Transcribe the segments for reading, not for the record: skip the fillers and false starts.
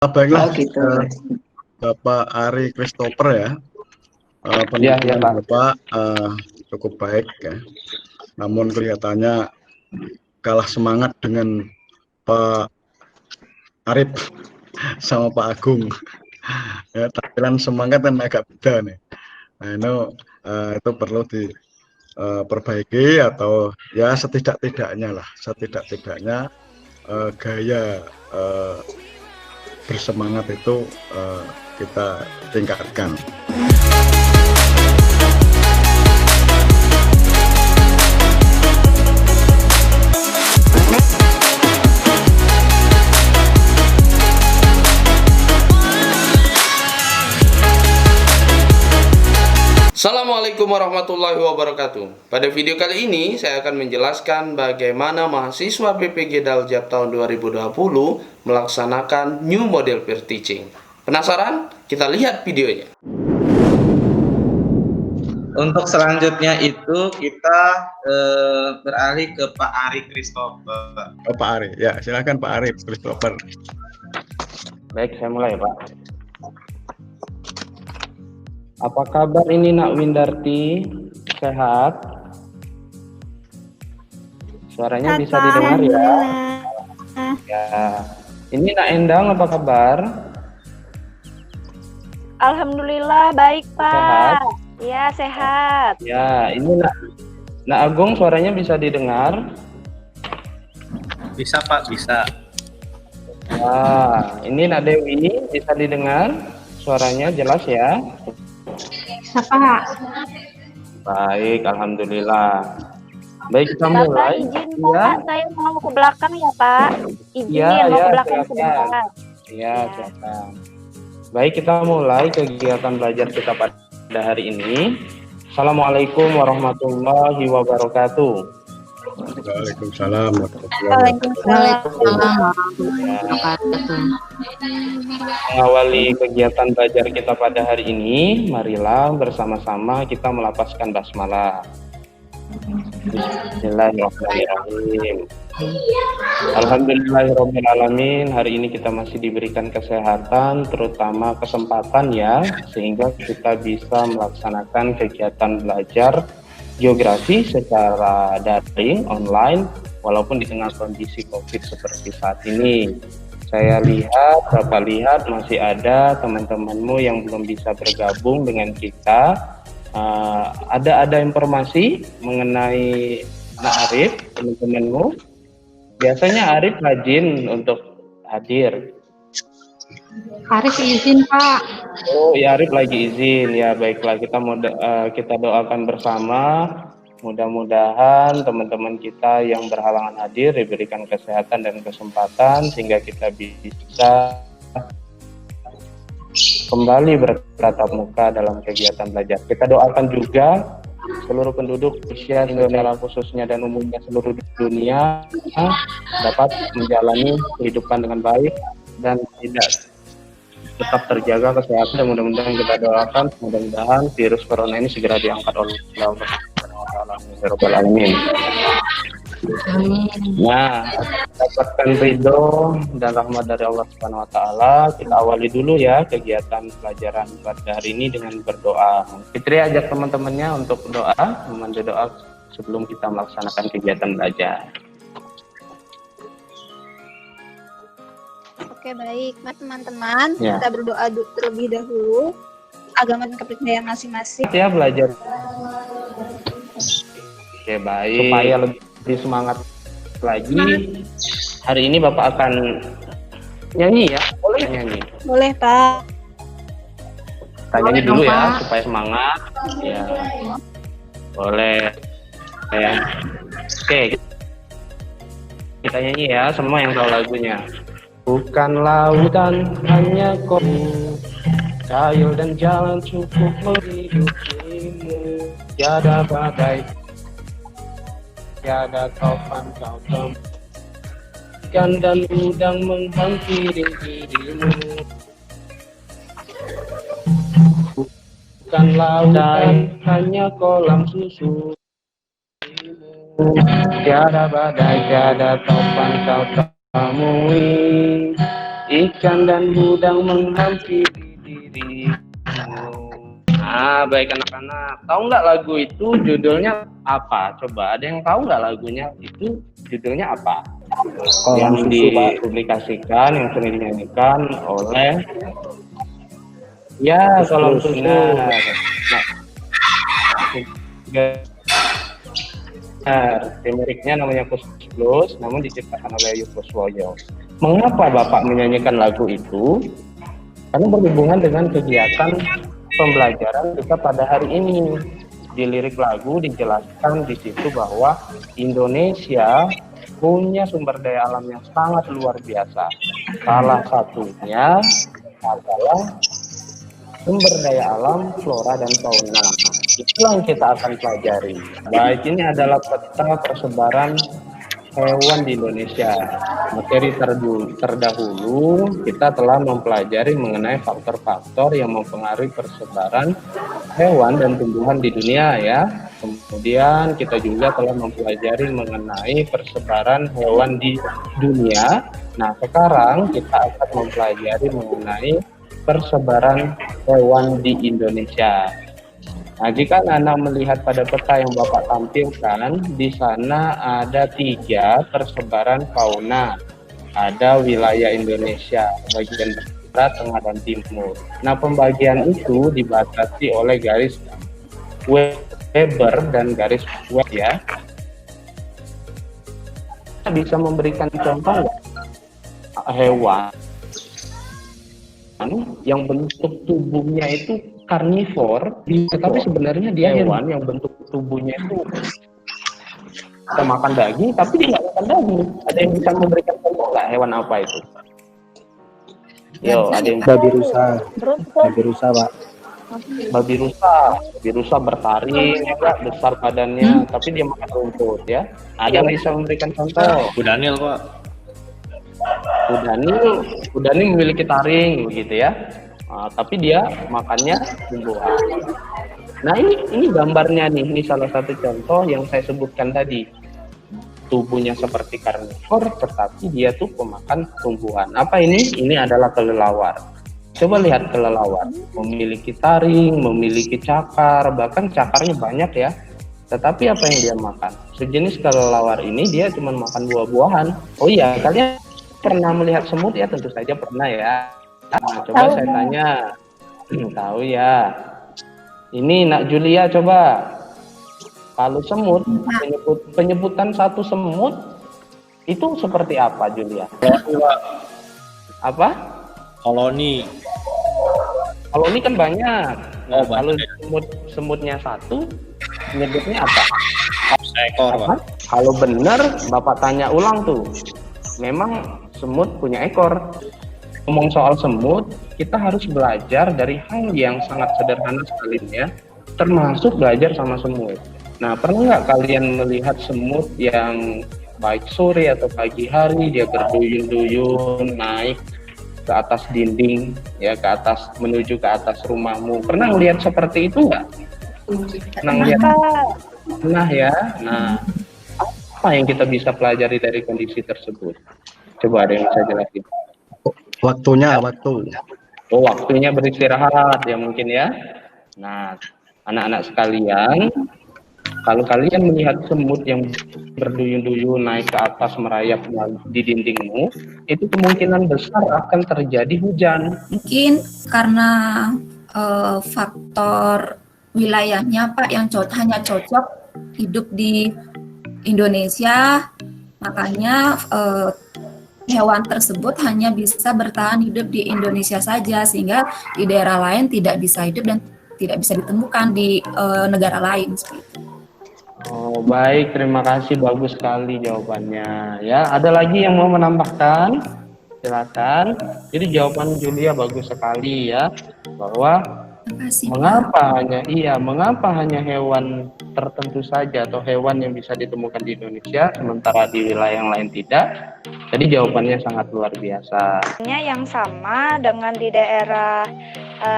Baiklah, Oh gitu. Bapak Ari Christopher ya. Ya, Penampilan Pak. Bapak cukup baik ya. Namun kelihatannya kalah semangat dengan Pak Arif sama Pak Agung. Ya, tampilan semangat kan agak beda nih. Nah, itu perlu diperbaiki atau ya setidak-tidaknya gaya bersemangat itu kita tingkatkan. Assalamualaikum warahmatullahi wabarakatuh. Pada video kali ini saya akan menjelaskan bagaimana mahasiswa PPG Daljab tahun 2020 melaksanakan new model peer teaching. Penasaran? Kita lihat videonya. Untuk selanjutnya itu kita beralih ke Pak Ari Christopher. Oh, Pak Ari, ya silakan Pak Ari Christopher. Baik, saya mulai Pak. Apa kabar ini Nak Windarti? Sehat? Suaranya bisa didengar ya? Ya. Ini Nak Endang apa kabar? Alhamdulillah baik Pak. Sehat? Ya sehat. Ya, ini Nak Agung suaranya bisa didengar? Bisa Pak, bisa. Wah, ini Nak Dewi bisa didengar? Suaranya jelas ya? Pak. Baik, alhamdulillah. Baik, kita Bapak mulai. izin Ya. Pak, saya mau ke belakang ya Pak. Izin Ya, mau ya, ke belakang silakan. sebentar. Ya, silakan. Baik, kita mulai kegiatan belajar kita pada hari ini. Assalamualaikum warahmatullahi wabarakatuh. Waalaikumsalam Waalaikumsalam. Mengawali kegiatan belajar kita pada hari ini, marilah bersama-sama kita melafazkan basmalah. Bismillahirrahmanirrahim. Alhamdulillahirrahmanirrahim. Hari ini kita masih diberikan kesehatan, terutama kesempatan ya, sehingga kita bisa melaksanakan kegiatan belajar geografi secara daring, online, walaupun di tengah kondisi COVID seperti saat ini. Saya lihat, Bapak lihat masih ada teman-temanmu yang belum bisa bergabung dengan kita. Ada informasi mengenai Nak Arif, teman-temanmu? Biasanya Arif rajin untuk hadir. Arif izin Pak. Oh ya, Arif lagi izin ya. Baiklah, kita doakan bersama. Mudah-mudahan teman-teman kita yang berhalangan hadir diberikan kesehatan dan kesempatan sehingga kita bisa kembali bertatap muka dalam kegiatan belajar. Kita doakan juga seluruh penduduk Indonesia khususnya dan umumnya seluruh dunia dapat menjalani kehidupan dengan baik dan tidak tetap terjaga kesehatan. Dan mudah-mudahan kita doakan mudah-mudahan virus corona ini segera diangkat oleh Allah. Alamin. Nah, dapatkan ridho dan rahmat dari Allah Subhanahu Wa Taala. Kita awali dulu ya kegiatan pelajaran pada hari ini dengan berdoa. Fitri ajak teman-temannya untuk berdoa, memandu doa sebelum kita melaksanakan kegiatan belajar. Oke baik, teman-teman, Ya. kita berdoa terlebih dahulu. Agama dan kepercayaan masing-masing. Ya belajar. Oke baik. Supaya lebih semangat lagi. Hari ini Bapak akan nyanyi ya, boleh nyanyi. Boleh Pak. Kita nyanyi dulu ya supaya semangat. Ya. Boleh. Ya. Oke. Kita nyanyi ya, semua yang tahu lagunya. Bukan lautan hanya kopi, kayu dan jalan cukup menghidupimu. Tiada badai, tiada topan kau temukan dan udang menghampiri dirimu. Bukan lautan hanya kolam susu, tiada badai, tiada topan kau temui. ikan dan udang menghampiri dirimu. Nah, baik anak-anak, tahu nggak lagu itu judulnya apa? Coba, ada yang tahu nggak lagunya itu judulnya apa? Yang dipublikasikan, yang sering dinyanyikan oleh ya Kolam Susu. Nah, liriknya namanya Kus Plus, namun diciptakan oleh Yusuf Woyo. Mengapa Bapak menyanyikan lagu itu? Karena berhubungan dengan kegiatan pembelajaran kita pada hari ini. Di lirik lagu dijelaskan di situ bahwa Indonesia punya sumber daya alam yang sangat luar biasa. Salah satunya adalah sumber daya alam flora dan fauna. Itulah yang kita akan pelajari. Baik, ini adalah peta persebaran hewan di Indonesia. Materi terdahulu kita telah mempelajari mengenai faktor-faktor yang mempengaruhi persebaran hewan dan tumbuhan di dunia ya. Kemudian kita juga telah mempelajari mengenai persebaran hewan di dunia. Nah, sekarang kita akan mempelajari mengenai persebaran hewan di Indonesia. Nah, jika Anda melihat pada peta yang Bapak tampilkan, di sana ada 3 persebaran fauna. Ada wilayah Indonesia, bagian barat, tengah, dan timur. Nah, pembagian itu dibatasi oleh garis Weber dan garis Watt ya. Bisa memberikan contoh nggak hewan yang bentuk tubuhnya itu karnivor, tetapi sebenarnya dia hewan yang bentuk tubuhnya itu kita makan daging, tapi dia nggak makan daging. Ada yang bisa memberikan contoh nggak hewan apa itu? Yo, ada yang babi rusa, Pak. Babi rusa bertaring, ya, besar badannya, tapi dia makan rumput ya. Ada yang bisa memberikan contoh? Kudanil Pak. Kudanil memiliki taring begitu ya. Tapi dia makannya tumbuhan. Nah, ini gambarnya nih. Ini salah satu contoh yang saya sebutkan tadi. Tubuhnya seperti karnivor, tetapi dia tuh pemakan tumbuhan. Apa ini? Ini adalah kelelawar. Coba lihat kelelawar. Memiliki taring, memiliki cakar, bahkan cakarnya banyak ya. Tetapi apa yang dia makan? Sejenis kelelawar ini dia cuma makan buah-buahan. Oh iya, kalian pernah melihat semut ya? Tentu saja pernah ya. Nah, coba saya tanya. Tahu ya. Ini Nak Julia coba. Kalau semut, penyebutan satu semut itu seperti apa, Julia? Apa? Koloni. Koloni kan banyak. Nah, Oh, kalau banyak. semutnya satu, menyebutnya apa? Seekor, Pak. Kalau benar, Bapak tanya ulang tuh. Memang semut punya ekor. Ngomong soal semut, kita harus belajar dari hal yang sangat sederhana sekali ya, termasuk belajar sama semut. Nah, pernah nggak kalian melihat semut yang baik sore atau pagi hari dia berduyun-duyun naik ke atas dinding, ya ke atas menuju ke atas rumahmu? Pernah lihat seperti itu nggak? Pernah lihat? Pernah ya. Nah, apa yang kita bisa pelajari dari kondisi tersebut? Coba ada yang bisa jelasin. Waktunya. Oh, waktunya beristirahat ya mungkin ya. Nah, anak-anak sekalian, kalau kalian melihat semut yang berduyun-duyun naik ke atas merayap di dindingmu, itu kemungkinan besar akan terjadi hujan. Mungkin karena faktor wilayahnya Pak yang hanya cocok hidup di Indonesia, makanya hewan tersebut hanya bisa bertahan hidup di Indonesia saja, sehingga di daerah lain tidak bisa hidup dan tidak bisa ditemukan di negara lain. Oh, baik, terima kasih, bagus sekali jawabannya. Ya, ada lagi yang mau menambahkan? Silakan. Jadi jawaban Julia bagus sekali ya, bahwa mengapa hanya hewan tertentu saja atau hewan yang bisa ditemukan di Indonesia sementara di wilayah yang lain tidak. Jadi jawabannya sangat luar biasa. Yang sama dengan di daerah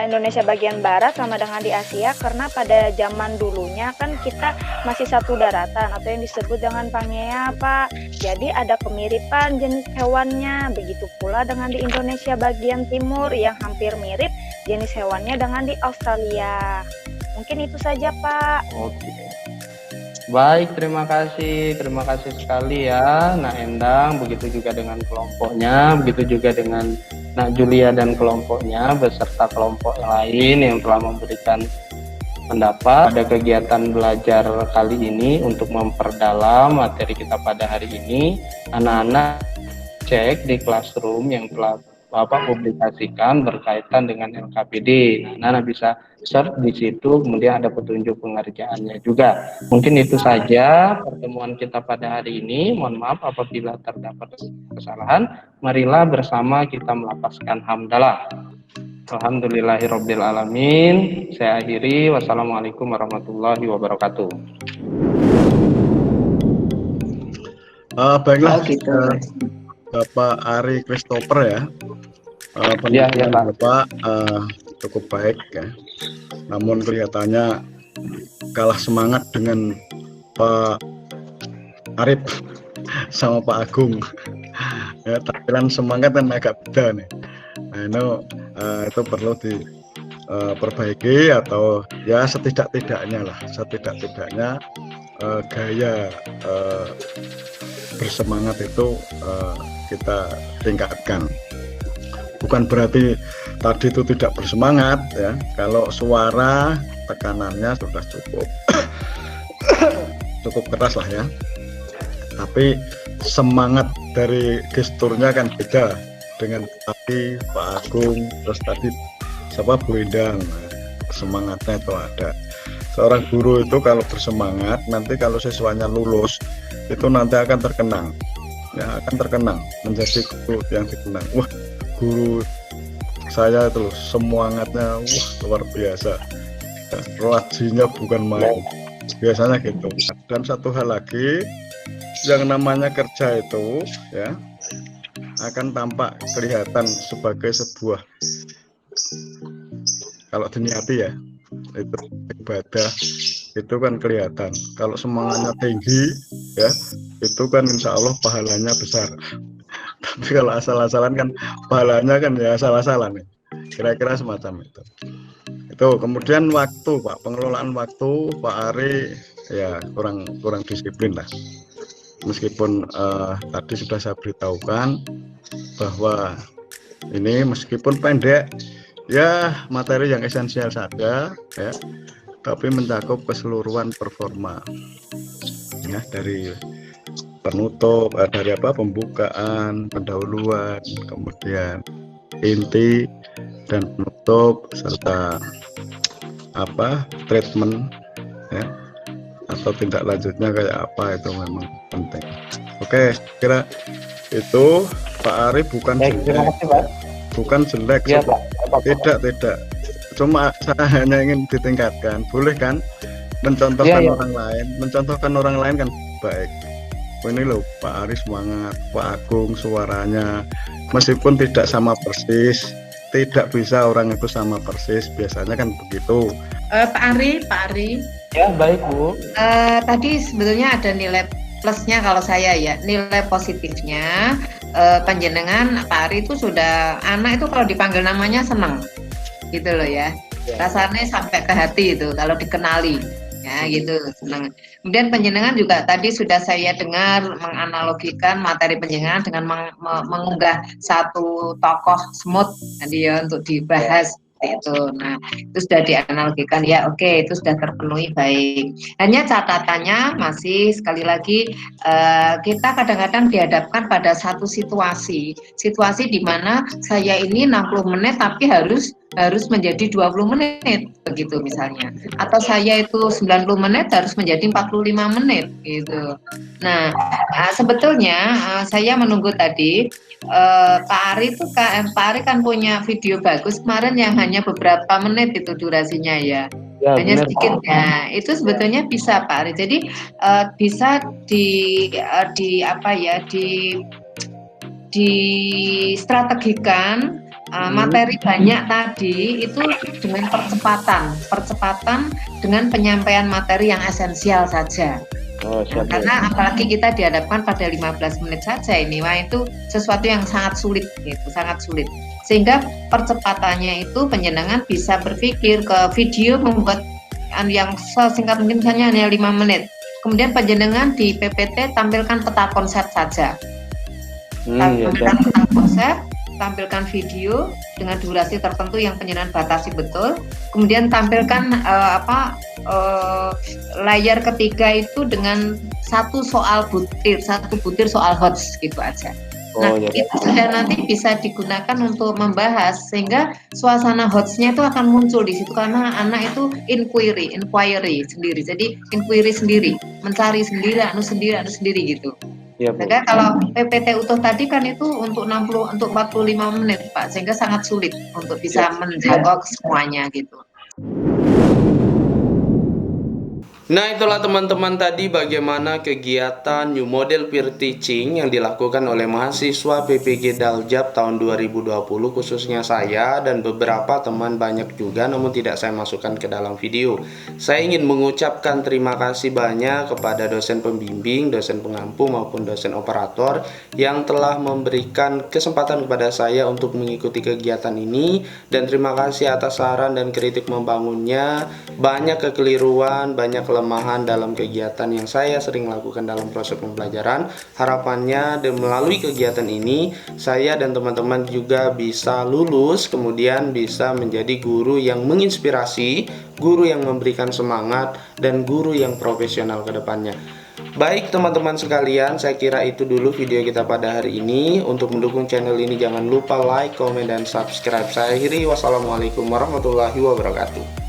Indonesia bagian barat sama dengan di Asia, karena pada zaman dulunya kan kita masih satu daratan atau yang disebut dengan Pangea Pak. Jadi ada kemiripan jenis hewannya, begitu pula dengan di Indonesia bagian timur yang hampir mirip jenis hewannya dengan di Australia. Mungkin itu saja, Pak. Oke. Baik, terima kasih sekali ya Nak Endang, begitu juga dengan kelompoknya, begitu juga dengan Nak Julia dan kelompoknya, beserta kelompok lain yang telah memberikan pendapat pada kegiatan belajar kali ini. Untuk memperdalam materi kita pada hari ini, anak-anak cek di classroom yang telah Bapak publikasikan berkaitan dengan LKPD. Nah, anak bisa search di situ, kemudian ada petunjuk pengerjaannya juga. Mungkin itu saja pertemuan kita pada hari ini. Mohon maaf apabila terdapat kesalahan. Marilah bersama kita melafazkan hamdalah. Alhamdulillahirabbil alamin. Saya akhiri. Wassalamualaikum warahmatullahi wabarakatuh. Baiklah, gitu. Bapak Ari Christopher ya. Ya, Pak. Bapak cukup baik ya. Namun kelihatannya kalah semangat dengan Pak Arif sama Pak Agung. Ya, tampilan semangat kan agak beda nih. Nah, itu perlu diperbaiki atau ya setidak-tidaknya gaya bersemangat itu kita tingkatkan. Bukan berarti tadi itu tidak bersemangat ya. Kalau suara tekanannya sudah cukup keras lah ya. Tapi semangat dari gesturnya kan beda dengan tadi Pak Agung, terus tadi siapa Bu Endang, semangatnya itu ada. Seorang guru itu kalau bersemangat, nanti kalau siswanya lulus itu nanti akan terkenang, ya akan terkenang menjadi guru yang dikenang. Wah, guru saya itu semangatnya luar biasa, rajinnya bukan main, biasanya gitu. Dan satu hal lagi, yang namanya kerja itu ya akan tampak kelihatan sebagai sebuah, kalau diniati ya itu ibadah, itu kan kelihatan. Kalau semangatnya tinggi ya itu kan insya Allah pahalanya besar. Tapi kalau asal-asalan kan pahalanya kan ya asal-asalan nih. Kira-kira semacam itu. Itu kemudian waktu, Pak, pengelolaan waktu Pak Ari ya kurang disiplin lah. Meskipun tadi sudah saya beritahukan bahwa ini meskipun pendek ya materi yang esensial saja ya, tapi mencakup keseluruhan performa ya, dari penutup, dari pembukaan, pendahuluan, kemudian inti dan penutup, serta treatment ya, atau tindak lanjutnya kayak apa, itu memang penting. Oke, kira itu Pak Ari bukan jelek, bukan jelek Ya, Pak. tidak, cuma saya hanya ingin ditingkatkan. Boleh kan mencontohkan Ya. mencontohkan orang lain kan baik. Ini loh Pak Ari semangat, Pak Agung suaranya meskipun tidak sama persis, tidak bisa orang itu sama persis, biasanya kan begitu. Pak Ari. Ya, baik Bu. Tadi sebetulnya ada nilai plusnya kalau saya ya, nilai positifnya panjenengan Pak Ari itu sudah, anak itu kalau dipanggil namanya seneng, gitu loh ya. Rasanya sampai ke hati itu kalau dikenali. Ya gitu, senang. Kemudian panjenengan juga tadi sudah saya dengar menganalogikan materi panjenengan dengan mengunggah satu tokoh semut tadi ya untuk dibahas itu. Nah, itu sudah dianalogikan ya. Oke, itu sudah terpenuhi baik. Hanya catatannya masih sekali lagi kita kadang-kadang dihadapkan pada satu situasi di mana saya ini 60 menit tapi harus menjadi 20 menit begitu misalnya, atau saya itu 90 menit harus menjadi 45 menit gitu. Nah, sebetulnya saya menunggu tadi Pak Ari itu Pak Ari kan punya video bagus kemarin yang hanya beberapa menit itu durasinya ya. Hanya sedikit ya, itu sebetulnya bisa Pak Ari. Jadi bisa distrategikan materi banyak tadi itu dengan percepatan dengan penyampaian materi yang esensial saja. Oh, siap, Bu. Karena apalagi kita dihadapkan pada 15 menit saja ini, wah itu sesuatu yang sangat sulit gitu, sangat sulit. Sehingga percepatannya itu penjenengan bisa berpikir ke video membuat yang sesingkat mungkin, misalnya hanya 5 menit. Kemudian penjenengan di PPT tampilkan peta konsep saja. Tampilkan peta konsep, tampilkan video dengan durasi tertentu yang penjenengan batasi betul. Kemudian tampilkan layar ketiga itu dengan satu butir soal HOTS gitu aja. Nah, itu sudah nanti bisa digunakan untuk membahas, sehingga suasana HOTS-nya itu akan muncul di situ, karena anak itu inquiry sendiri. Jadi inquiry sendiri, mencari sendiri, anu sendiri gitu. Ya, Bu. Sehingga kalau PPT utuh tadi kan itu untuk 45 menit, Pak, sehingga sangat sulit untuk bisa menjangkau semuanya gitu. Nah, itulah teman-teman tadi bagaimana kegiatan New Model Peer Teaching yang dilakukan oleh mahasiswa PPG Daljab tahun 2020, khususnya saya dan beberapa teman banyak juga, namun tidak saya masukkan ke dalam video. Saya ingin mengucapkan terima kasih banyak kepada dosen pembimbing, dosen pengampu maupun dosen operator yang telah memberikan kesempatan kepada saya untuk mengikuti kegiatan ini, dan terima kasih atas saran dan kritik membangunnya. Banyak kekeliruan, banyak kelemahan dalam kegiatan yang saya sering lakukan dalam proses pembelajaran. Harapannya melalui kegiatan ini saya dan teman-teman juga bisa lulus, kemudian bisa menjadi guru yang menginspirasi, guru yang memberikan semangat, dan guru yang profesional ke depannya. Baik teman-teman sekalian, saya kira itu dulu video kita pada hari ini. Untuk mendukung channel ini jangan lupa like, komen, dan subscribe. Saya akhiri, wassalamualaikum warahmatullahi wabarakatuh.